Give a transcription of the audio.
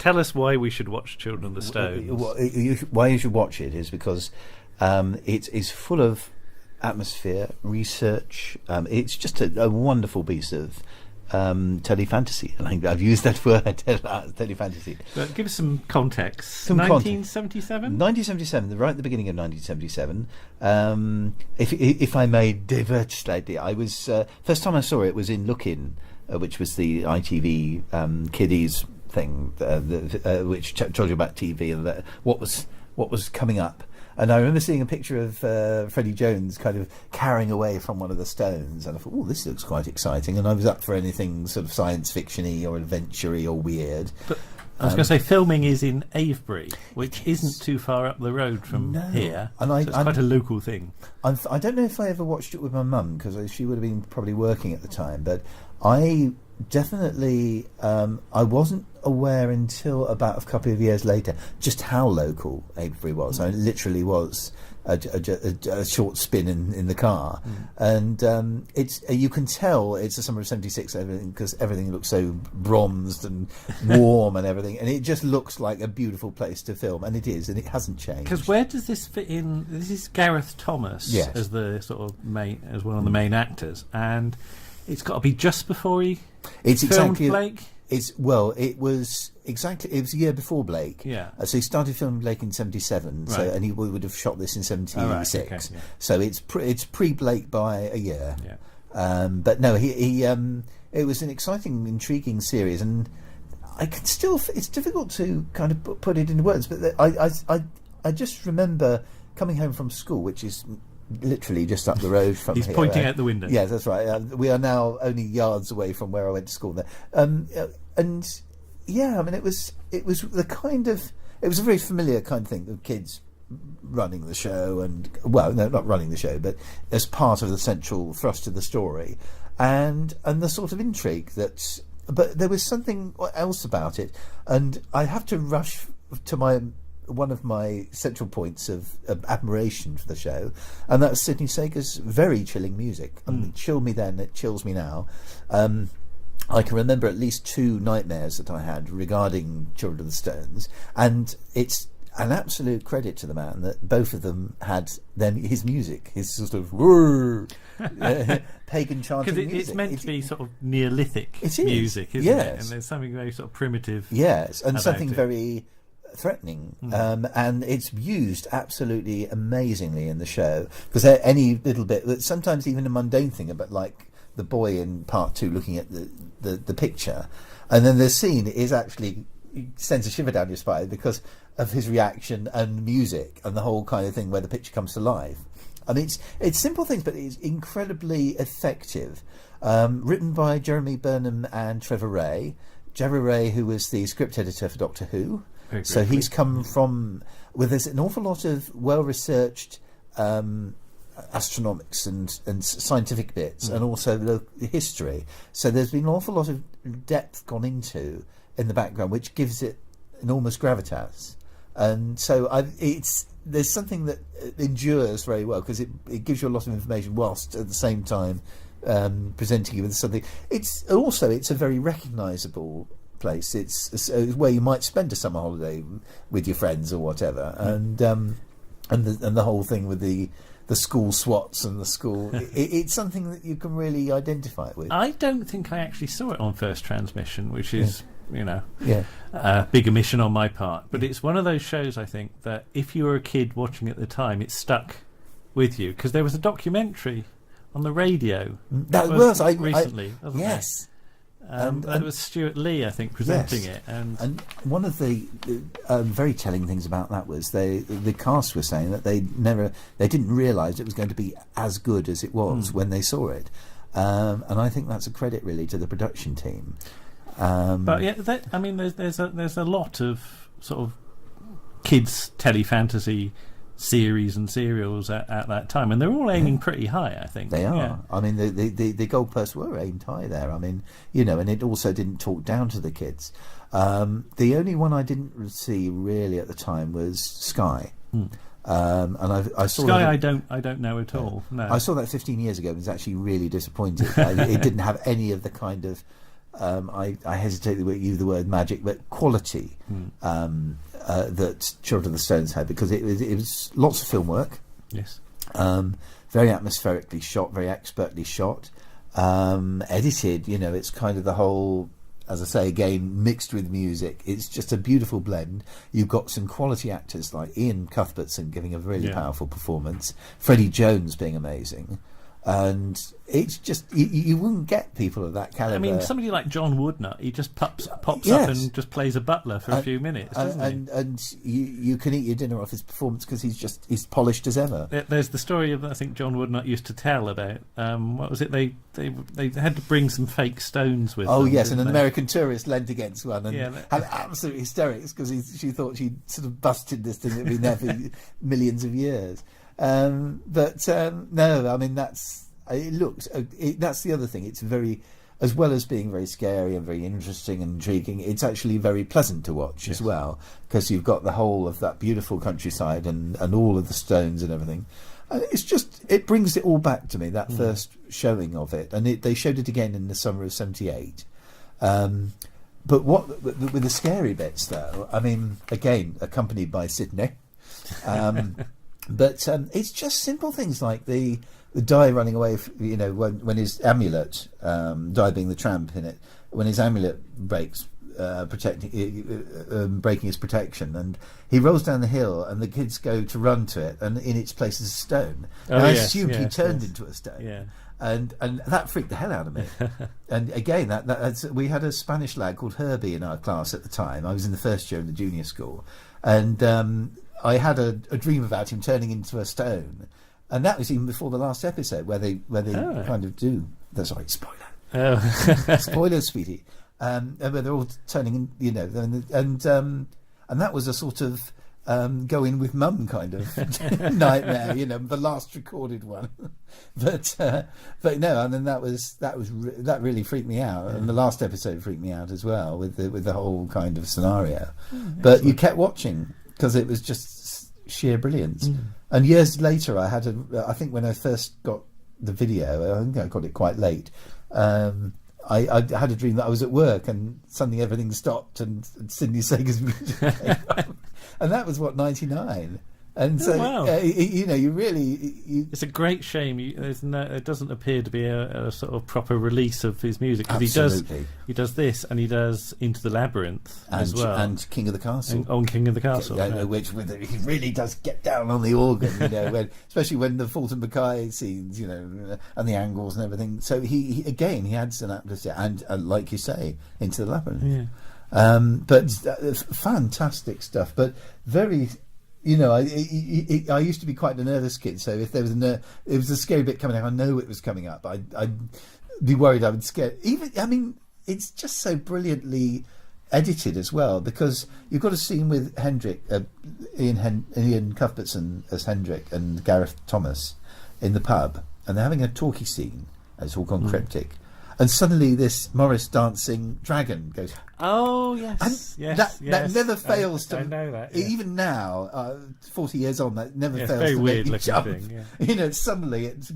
tell us why we should watch Children of the Stones. Why you should watch it is because it is full of atmosphere, research. It's just a wonderful piece of telefantasy. I think I've used that word, telefantasy. But give us some context. 1977? 1977, right at the beginning of 1977. If I may divert slightly, I was first time I saw it was in Look-In, which was the ITV kiddies thing, which told you about TV and what was coming up. And I remember seeing a picture of Freddie Jones kind of carrying away from one of the stones, and I thought, oh, this looks quite exciting. And I was up for anything sort of science fiction-y or adventure-y or weird. But I was going to say, filming is in Avebury, which isn't too far up the road from here. And so it's quite a local thing. I don't know if I ever watched it with my mum, because she would have been probably working at the time, but I definitely I wasn't aware until about a couple of years later just how local Avebury was. I literally was a short spin in the car, and it's you can tell it's the summer of '76 because everything looks so bronzed and warm and everything, and it just looks like a beautiful place to film, and it is, and it hasn't changed. Because where does this fit in? This is Gareth Thomas as the sort of as one of the main actors, and it's got to be just before he filmed Blake. It was a year before Blake. Yeah. So he started filming Blake in '77. Right. So, and he would have shot this in '76. Oh, right, okay, yeah. So it's pre Blake by a year. Yeah. But no, he it was an exciting, intriguing series, and I can still. It's difficult to kind of put it into words, but I just remember coming home from school, which is literally just up the road from He's here. pointing out the window. Yes, that's right. We are now only yards away from where I went to school there. And yeah, I mean, it was the kind of, it was a very familiar kind of thing of kids running the show, and well, no, not running the show, but as part of the central thrust of the story, and the sort of intrigue that. But there was something else about it, and I have to rush to one of my central points of admiration for the show, and that's Sidney Sager's very chilling music. I mean, it chilled me then, it chills me now. I can remember at least 2 nightmares that I had regarding Children of the Stones, and it's an absolute credit to the man that both of them had his music, his sort of pagan chanting music. Because it's meant to be sort of Neolithic music, isn't it? And there's something very sort of primitive. Yes, and something very threatening, and it's used absolutely amazingly in the show, because any little bit that sometimes even a mundane thing about, like the boy in part 2 looking at the picture, and then the scene is actually sends a shiver down your spine because of his reaction and music and the whole kind of thing where the picture comes to life. I mean, it's simple things, but it's incredibly effective. Written by Jeremy Burnham and Trevor Ray, who was the script editor for Doctor Who. So he's come from, there's an awful lot of well-researched astronomics and scientific bits, and also the history. So there's been an awful lot of depth gone into in the background, which gives it enormous gravitas. And so there's something that endures very well, because it gives you a lot of information whilst at the same time presenting you with something. It's a very recognisable place. It's where you might spend a summer holiday with your friends or whatever, and the whole thing with the school SWATs and the school. It's something that you can really identify with. I don't think I actually saw it on first transmission, which is a big omission on my part. But it's one of those shows, I think, that if you were a kid watching at the time, it stuck with you, because there was a documentary on the radio recently. Yes. And it was Stuart Lee, I think, presenting it. And one of the very telling things about that was the cast were saying that they didn't realise it was going to be as good as it was when they saw it, and I think that's a credit really to the production team. But yeah, there's a lot of sort of kids telefantasy series and serials at that time, and they're all aiming pretty high, I think. They are. Yeah. I mean, the goalposts were aimed high there. I mean, and it also didn't talk down to the kids. The only one I didn't see really at the time was Sky. And I saw Sky. I don't know at all. No, I saw that 15 years ago. It was actually really disappointing. It didn't have any of the kind of I hesitate to use the word magic, but quality that Children of the Stones had, because it was lots of film work. Yes. Very atmospherically shot, very expertly shot, edited. It's kind of the whole, as I say again, mixed with music. It's just a beautiful blend. You've got some quality actors like Ian Cuthbertson giving a really powerful performance, Freddie Jones being amazing, and it's just you wouldn't get people of that caliber. I mean, somebody like John Woodnut, he just pops up and just plays a butler for a few minutes, doesn't he? And you can eat your dinner off his performance because he's polished as ever. There's the story of, I think John Woodnut used to tell about what was it? They had to bring some fake stones with them. Oh yes, and an American tourist leant against one and had absolute hysterics because she thought she'd sort of busted this thing that had been there for millions of years. No, I mean that's the other thing. It's very, as well as being very scary and very interesting and intriguing, it's actually very pleasant to watch as well, because you've got the whole of that beautiful countryside and all of the stones and everything. It's just, it brings it all back to me, that first showing of it, and they showed it again in the summer of '78. But with the scary bits though, I mean, again accompanied by Sydney. But it's just simple things like the Di running away, when his amulet, Di being the tramp in it, when his amulet breaks, breaking his protection, and he rolls down the hill, and the kids go to run to it, and in its place is a stone. And I assumed he turned into a stone. Yeah. And that freaked the hell out of me. And again, that's, we had a Spanish lad called Herbie in our class at the time. I was in the first year in the junior school, and I had a dream about him turning into a stone, and that was even before the last episode where they kind of do. Sorry, spoiler. Oh. Spoiler, sweetie. Where they're all turning, and that was a sort of go in with mum kind of nightmare, the last recorded one. but no, and then that really freaked me out, and the last episode freaked me out as well with the whole kind of scenario. But you kept watching because it was just sheer brilliance. And years later, I think when I first got the video, I think I got it quite late. I had a dream that I was at work and suddenly everything stopped and Sydney Sager's music came on. And that was 99. And so, you really... It's a great shame. It doesn't appear to be a sort of proper release of his music. Because he does this, and he does Into the Labyrinth as well. And King of the Castle. On King of the Castle. Which he really does get down on the organ, especially when the Fulton Mackay scenes, and the angles and everything. So he adds an atmosphere, and like you say, Into the Labyrinth. Yeah. But fantastic stuff, but very... I used to be quite a nervous kid, so if there was it was a scary bit coming out, I know it was coming up, I'd be worried I would scare. It's just so brilliantly edited as well, because you've got a scene with Hendrik, Ian Cuthbertson as Hendrik and Gareth Thomas in the pub, and they're having a talkie scene, and it's all gone cryptic. And suddenly this Morris dancing dragon goes... Oh, yes. And that never fails to... I know that. Even now, 40 years on, that never fails very to weird make me jump. thing, Suddenly it's...